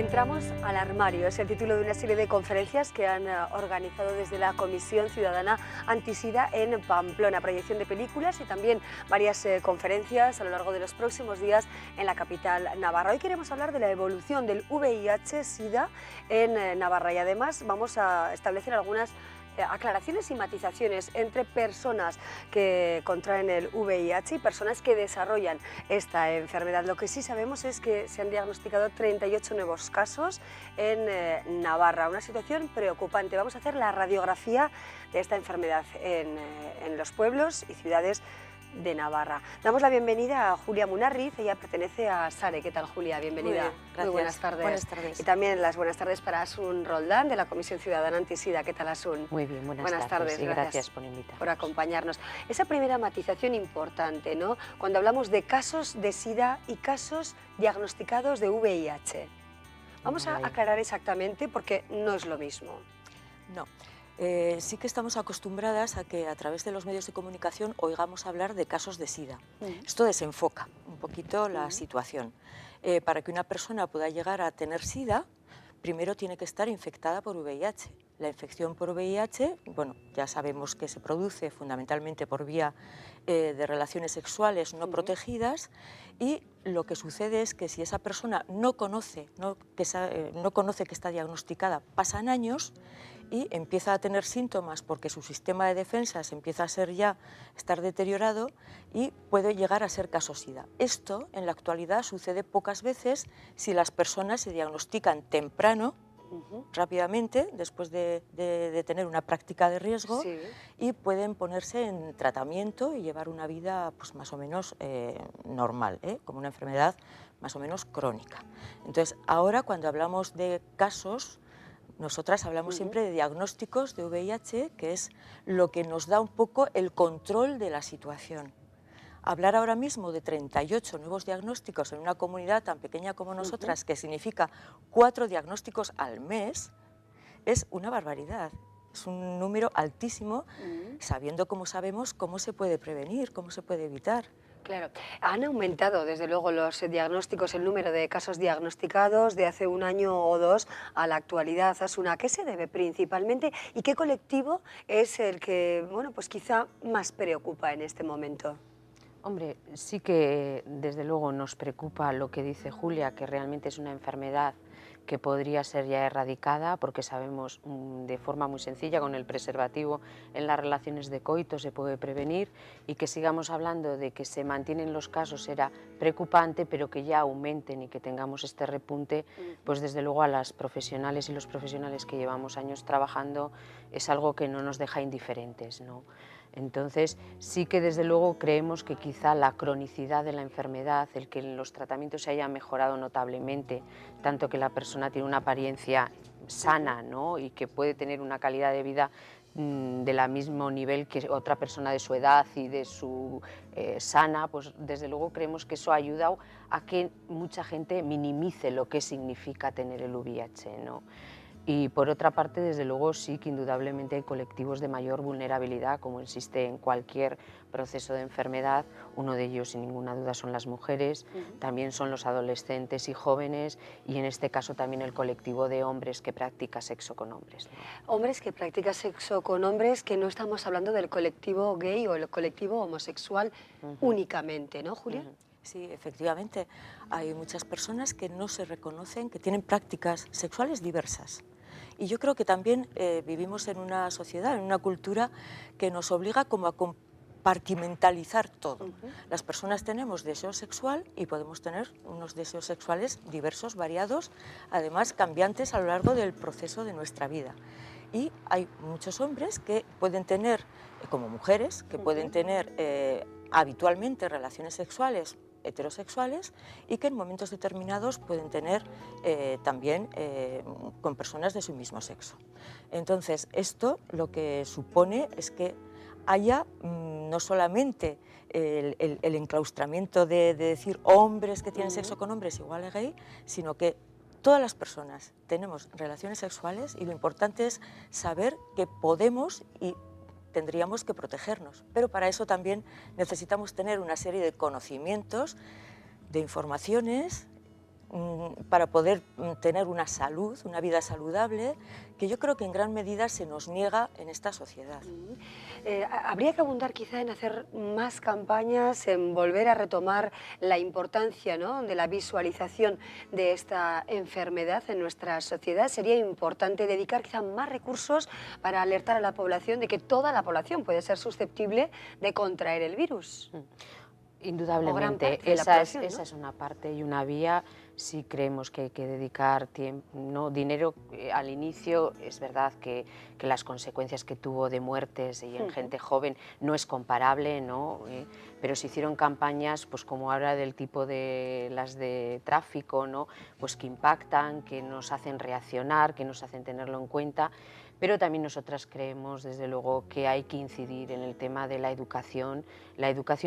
Entramos al armario, es el título de una serie de conferencias que han organizado desde la Comisión Ciudadana Antisida en Pamplona, proyección de películas y también varias conferencias a lo largo de los próximos días en la capital navarra. Hoy queremos hablar de la evolución del VIH-Sida en Navarra y además vamos a establecer algunas aclaraciones y matizaciones entre personas que contraen el VIH y personas que desarrollan esta enfermedad. Lo que sí sabemos es que se han diagnosticado 38 nuevos casos en Navarra, una situación preocupante. Vamos a hacer la radiografía de esta enfermedad en los pueblos y ciudades de Navarra. Damos la bienvenida a Julia Munarriz, ella pertenece a SARE. ¿Qué tal, Julia? Bienvenida. Muy bien, gracias. Muy buenas tardes. Buenas tardes. Y también las buenas tardes para Asun Roldán, de la Comisión Ciudadana Antisida. ¿Qué tal, Asun? Muy bien, buenas tardes. Y gracias por invitarnos. Por acompañarnos. Esa primera matización importante, ¿no? Cuando hablamos de casos de SIDA y casos diagnosticados de VIH. Vamos a aclarar exactamente porque no es lo mismo. No. Sí que estamos acostumbradas a que a través de los medios de comunicación oigamos hablar de casos de SIDA. Esto desenfoca un poquito la situación. Para que una persona pueda llegar a tener SIDA, primero tiene que estar infectada por VIH. La infección por VIH, bueno, ya sabemos que se produce fundamentalmente por vía de relaciones sexuales no protegidas, y lo que sucede es que si esa persona no conoce que está diagnosticada, pasan años y empieza a tener síntomas porque su sistema de defensas empieza a estar deteriorado y puede llegar a ser caso SIDA. Esto en la actualidad sucede pocas veces si las personas se diagnostican temprano, rápidamente, después de tener una práctica de riesgo, y pueden ponerse en tratamiento y llevar una vida pues, más o menos normal, como una enfermedad más o menos crónica. Entonces, ahora cuando hablamos de casos, nosotras hablamos siempre de diagnósticos de VIH, que es lo que nos da un poco el control de la situación. Hablar ahora mismo de 38 nuevos diagnósticos en una comunidad tan pequeña como nosotras, que significa 4 diagnósticos al mes, es una barbaridad. Es un número altísimo, sabiendo, como sabemos, cómo se puede prevenir, cómo se puede evitar. Claro, han aumentado desde luego los diagnósticos, el número de casos diagnosticados de hace un año o dos a la actualidad. Asuna, ¿a qué se debe principalmente y qué colectivo es el que, bueno, pues quizá más preocupa en este momento? Hombre, sí que desde luego nos preocupa lo que dice Julia, que realmente es una enfermedad que podría ser ya erradicada, porque sabemos de forma muy sencilla, con el preservativo en las relaciones de coito se puede prevenir, y que sigamos hablando de que se mantienen los casos era preocupante, pero que ya aumenten y que tengamos este repunte, pues desde luego a las profesionales y los profesionales que llevamos años trabajando es algo que no nos deja indiferentes, ¿no? Entonces sí que desde luego creemos que quizá la cronicidad de la enfermedad, el que los tratamientos se hayan mejorado notablemente, tanto que la persona tiene una apariencia sana, ¿no? Y que puede tener una calidad de vida del mismo nivel que otra persona de su edad y de su sana, pues desde luego creemos que eso ha ayudado a que mucha gente minimice lo que significa tener el VIH, ¿no? Y por otra parte, desde luego sí que indudablemente hay colectivos de mayor vulnerabilidad, como existe en cualquier proceso de enfermedad. Uno de ellos, sin ninguna duda, son las mujeres, también son los adolescentes y jóvenes, y en este caso también el colectivo de hombres que practica sexo con hombres, ¿no? Hombres que practican sexo con hombres, que no estamos hablando del colectivo gay o el colectivo homosexual únicamente, ¿no, Julia? Sí, efectivamente, hay muchas personas que no se reconocen, que tienen prácticas sexuales diversas. Y yo creo que también vivimos en una sociedad, en una cultura que nos obliga como a compartimentalizar todo. Las personas tenemos deseo sexual y podemos tener unos deseos sexuales diversos, variados, además cambiantes a lo largo del proceso de nuestra vida. Y hay muchos hombres que pueden tener, como mujeres, que pueden tener habitualmente relaciones sexuales heterosexuales y que en momentos determinados pueden tener también con personas de su mismo sexo. Entonces, esto lo que supone es que haya no solamente el enclaustramiento de decir hombres que tienen sexo con hombres igual a gay, sino que todas las personas tenemos relaciones sexuales y lo importante es saber que podemos y tendríamos que protegernos, pero para eso también necesitamos tener una serie de conocimientos, de informaciones para poder tener una salud, una vida saludable, que yo creo que en gran medida se nos niega en esta sociedad. Habría que abundar quizá en hacer más campañas, en volver a retomar la importancia, ¿no?, de la visualización de esta enfermedad en nuestra sociedad. Sería importante dedicar quizá más recursos para alertar a la población de que toda la población puede ser susceptible de contraer el virus. Indudablemente, esa es una parte y una vía. Sí creemos que hay que dedicar tiempo, ¿no?, dinero al inicio. Es verdad que las consecuencias que tuvo de muertes y en gente joven no es comparable, ¿no? Pero se hicieron campañas, pues como ahora del tipo de las de tráfico, ¿no?, pues que impactan, que nos hacen reaccionar, que nos hacen tenerlo en cuenta. Pero también nosotras creemos, desde luego, que hay que incidir en el tema de la educación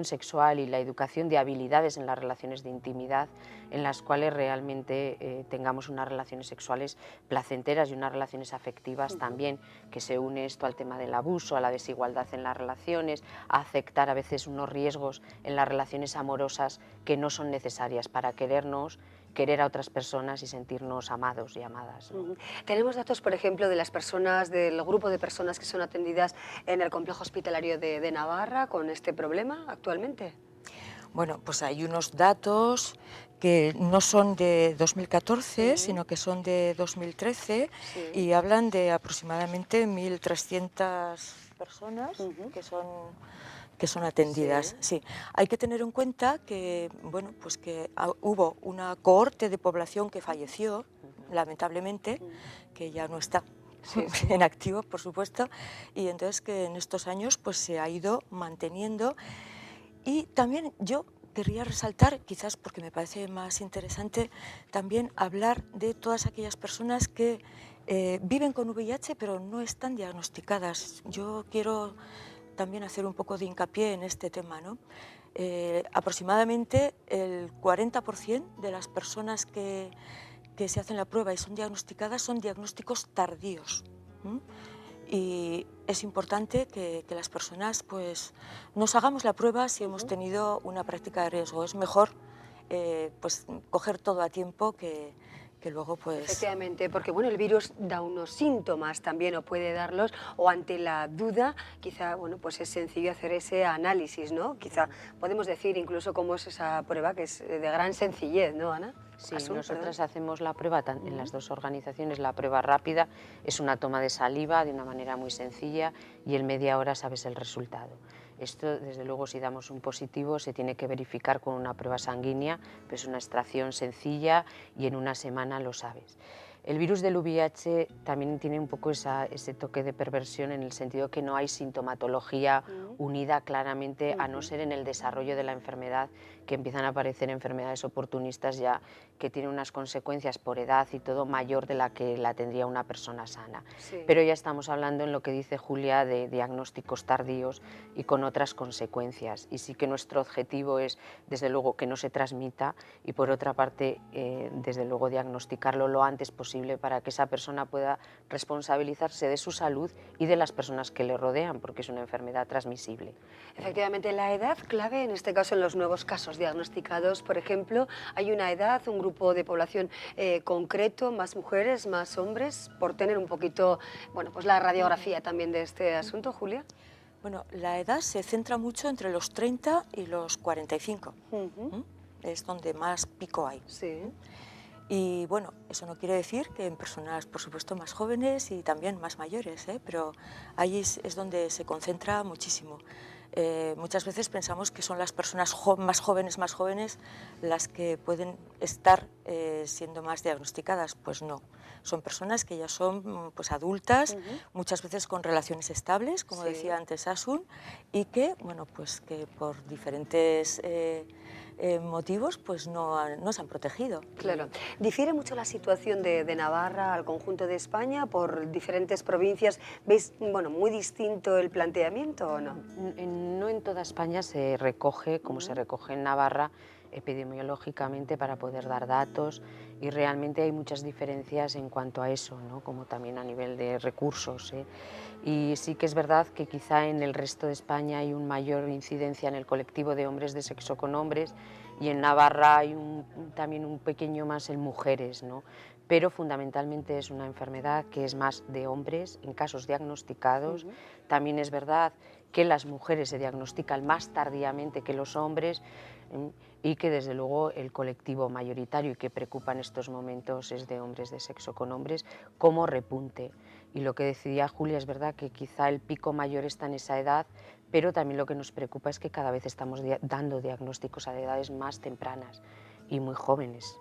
sexual y la educación de habilidades en las relaciones de intimidad, en las cuales realmente tengamos unas relaciones sexuales placenteras y unas relaciones afectivas también, que se une esto al tema del abuso, a la desigualdad en las relaciones, a aceptar a veces unos riesgos en las relaciones amorosas que no son necesarias para querernos, querer a otras personas y sentirnos amados y amadas, ¿no? Tenemos datos, por ejemplo, de las personas, del grupo de personas que son atendidas en el complejo hospitalario de Navarra con este problema actualmente. Bueno, pues hay unos datos que no son de 2014, sino que son de 2013 y hablan de aproximadamente 1.300 personas que son atendidas. Sí. Hay que tener en cuenta que, bueno, pues que hubo una cohorte de población que falleció, lamentablemente, que ya no está en activo, por supuesto, y entonces que en estos años pues se ha ido manteniendo. Y también yo querría resaltar, quizás porque me parece más interesante, también hablar de todas aquellas personas que viven con VIH pero no están diagnosticadas. Yo quiero también hacer un poco de hincapié en este tema, ¿no? Aproximadamente el 40% de las personas que se hacen la prueba y son diagnosticadas son diagnósticos tardíos. Y es importante que las personas pues, nos hagamos la prueba si hemos tenido una práctica de riesgo. Es mejor pues, coger todo a tiempo que luego pues... Efectivamente, porque bueno, el virus da unos síntomas también, o puede darlos, o ante la duda, quizá bueno, pues es sencillo hacer ese análisis, ¿no? Quizá podemos decir incluso cómo es esa prueba, que es de gran sencillez, ¿no, Ana? Sí, nosotras hacemos la prueba en las dos organizaciones. La prueba rápida es una toma de saliva de una manera muy sencilla y en media hora sabes el resultado. Esto, desde luego, si damos un positivo, se tiene que verificar con una prueba sanguínea, pues una extracción sencilla y en una semana lo sabes. El virus del VIH también tiene un poco ese toque de perversión en el sentido que no hay sintomatología unida claramente, a no ser en el desarrollo de la enfermedad, que empiezan a aparecer enfermedades oportunistas ya que tienen unas consecuencias por edad y todo mayor de la que la tendría una persona sana. Sí. Pero ya estamos hablando en lo que dice Julia de diagnósticos tardíos y con otras consecuencias. Y sí que nuestro objetivo es, desde luego, que no se transmita y por otra parte, desde luego, diagnosticarlo lo antes posible para que esa persona pueda responsabilizarse de su salud y de las personas que le rodean, porque es una enfermedad transmisible. Efectivamente, la edad clave, en este caso en los nuevos casos diagnosticados, por ejemplo, hay una edad, un grupo de población concreto, más mujeres, más hombres, por tener un poquito, bueno, pues la radiografía también de este asunto, Julia. Bueno, la edad se centra mucho entre los 30 y los 45. Es donde más pico hay. Sí. Y bueno, eso no quiere decir que en personas, por supuesto, más jóvenes y también más mayores, pero ahí es donde se concentra muchísimo. Muchas veces pensamos que son las personas más jóvenes las que pueden estar siendo más diagnosticadas. Pues no, son personas que ya son pues, adultas, muchas veces con relaciones estables, como decía antes Asun, y que, bueno, pues que por diferentes motivos pues no se han protegido. Claro. ¿Difiere mucho la situación de Navarra al conjunto de España por diferentes provincias? ¿Veis, bueno, muy distinto el planteamiento o no? No en toda España se recoge, como se recoge en Navarra, epidemiológicamente para poder dar datos, y realmente hay muchas diferencias en cuanto a eso, ¿no? Como también a nivel de recursos. Y sí que es verdad que quizá en el resto de España hay una mayor incidencia en el colectivo de hombres de sexo con hombres y en Navarra hay también un pequeño más en mujeres, ¿no? Pero fundamentalmente es una enfermedad que es más de hombres en casos diagnosticados. También es verdad que las mujeres se diagnostican más tardíamente que los hombres, y que desde luego el colectivo mayoritario y que preocupa en estos momentos es de hombres de sexo con hombres como repunte. Y lo que decía Julia es verdad que quizá el pico mayor está en esa edad, pero también lo que nos preocupa es que cada vez estamos dando diagnósticos a edades más tempranas y muy jóvenes,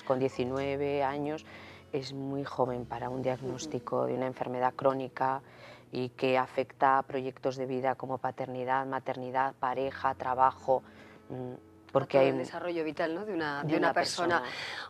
con 19 años es muy joven para un diagnóstico de una enfermedad crónica y que afecta a proyectos de vida como paternidad, maternidad, pareja, trabajo, porque hay el desarrollo vital, ¿no? de una persona.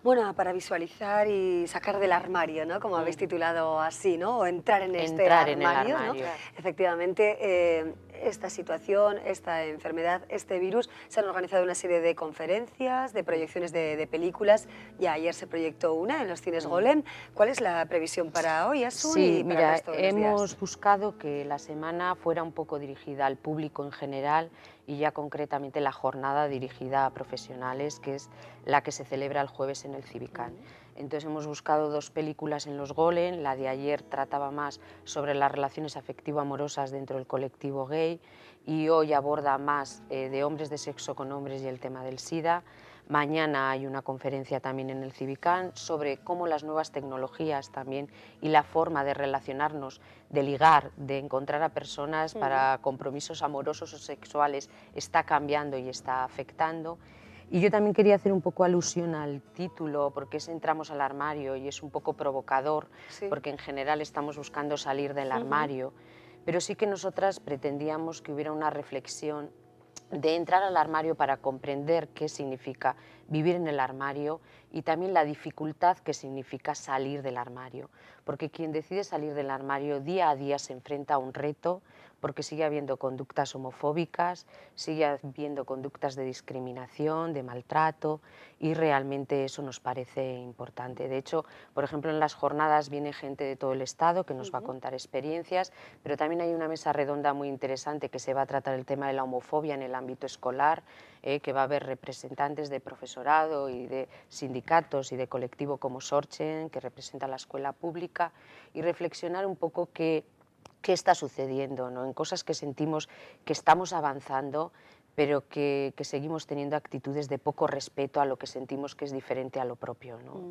Bueno, para visualizar y sacar del armario, ¿no? Como habéis titulado así, ¿no? O entrar en este armario, ¿no? Efectivamente, esta situación, esta enfermedad, este virus, se han organizado una serie de conferencias, de proyecciones de películas. Ya ayer se proyectó una en los cines Golem. ¿Cuál es la previsión para hoy, Asun? Sí, y para mira, el resto de los días? Hemos buscado que la semana fuera un poco dirigida al público en general y ya concretamente la jornada dirigida a profesionales, que es la que se celebra el jueves en el Civicán. Entonces hemos buscado 2 películas en los Golem. La de ayer trataba más sobre las relaciones afectivo-amorosas dentro del colectivo gay y hoy aborda más de hombres de sexo con hombres y el tema del SIDA. Mañana hay una conferencia también en el Civicán sobre cómo las nuevas tecnologías también y la forma de relacionarnos, de ligar, de encontrar a personas para compromisos amorosos o sexuales está cambiando y está afectando. Y yo también quería hacer un poco alusión al título, porque es Entramos al armario y es un poco provocador, porque en general estamos buscando salir del armario, pero sí que nosotras pretendíamos que hubiera una reflexión de entrar al armario para comprender qué significa vivir en el armario y también la dificultad que significa salir del armario, porque quien decide salir del armario día a día se enfrenta a un reto, porque sigue habiendo conductas homofóbicas, sigue habiendo conductas de discriminación, de maltrato, y realmente eso nos parece importante. De hecho, por ejemplo, en las jornadas viene gente de todo el Estado que nos va a contar experiencias, pero también hay una mesa redonda muy interesante que se va a tratar el tema de la homofobia en el ámbito escolar, que va a haber representantes de profesorado y de sindicatos y de colectivo como Sorchen, que representa la escuela pública, y reflexionar un poco qué está sucediendo, ¿no? En cosas que sentimos que estamos avanzando, pero que seguimos teniendo actitudes de poco respeto a lo que sentimos que es diferente a lo propio, ¿no?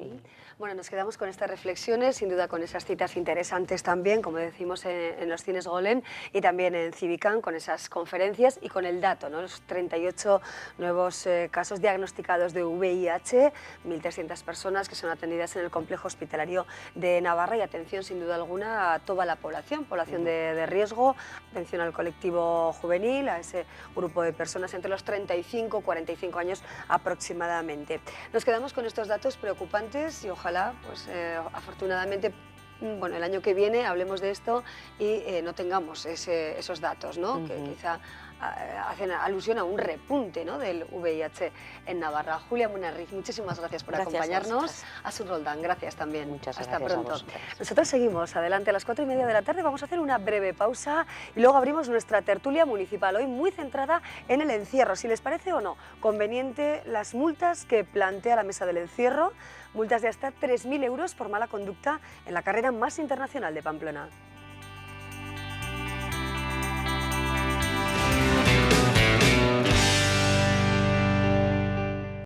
Bueno, nos quedamos con estas reflexiones, sin duda con esas citas interesantes también, como decimos en los cines Golem y también en Civicán, con esas conferencias y con el dato, ¿no? Los 38 nuevos casos diagnosticados de VIH, 1.300 personas que son atendidas en el complejo hospitalario de Navarra, y atención sin duda alguna a toda la población de riesgo, atención al colectivo juvenil, a ese grupo de personas entre los 35 y 45 años aproximadamente. Nos quedamos con estos datos preocupantes y ojalá, pues afortunadamente, bueno, el año que viene hablemos de esto y no tengamos esos datos, ¿no? Que quizá hacen alusión a un repunte, ¿no? del VIH en Navarra. Julia Munarriz, muchísimas gracias por acompañarnos. Asun Roldán, gracias también. Muchas Hasta gracias pronto. Nosotros seguimos adelante a las 4:30 de la tarde. Vamos a hacer una breve pausa y luego abrimos nuestra tertulia municipal, hoy muy centrada en el encierro. Si les parece o no conveniente las multas que plantea la mesa del encierro, multas de hasta 3.000 euros por mala conducta en la carrera más internacional de Pamplona.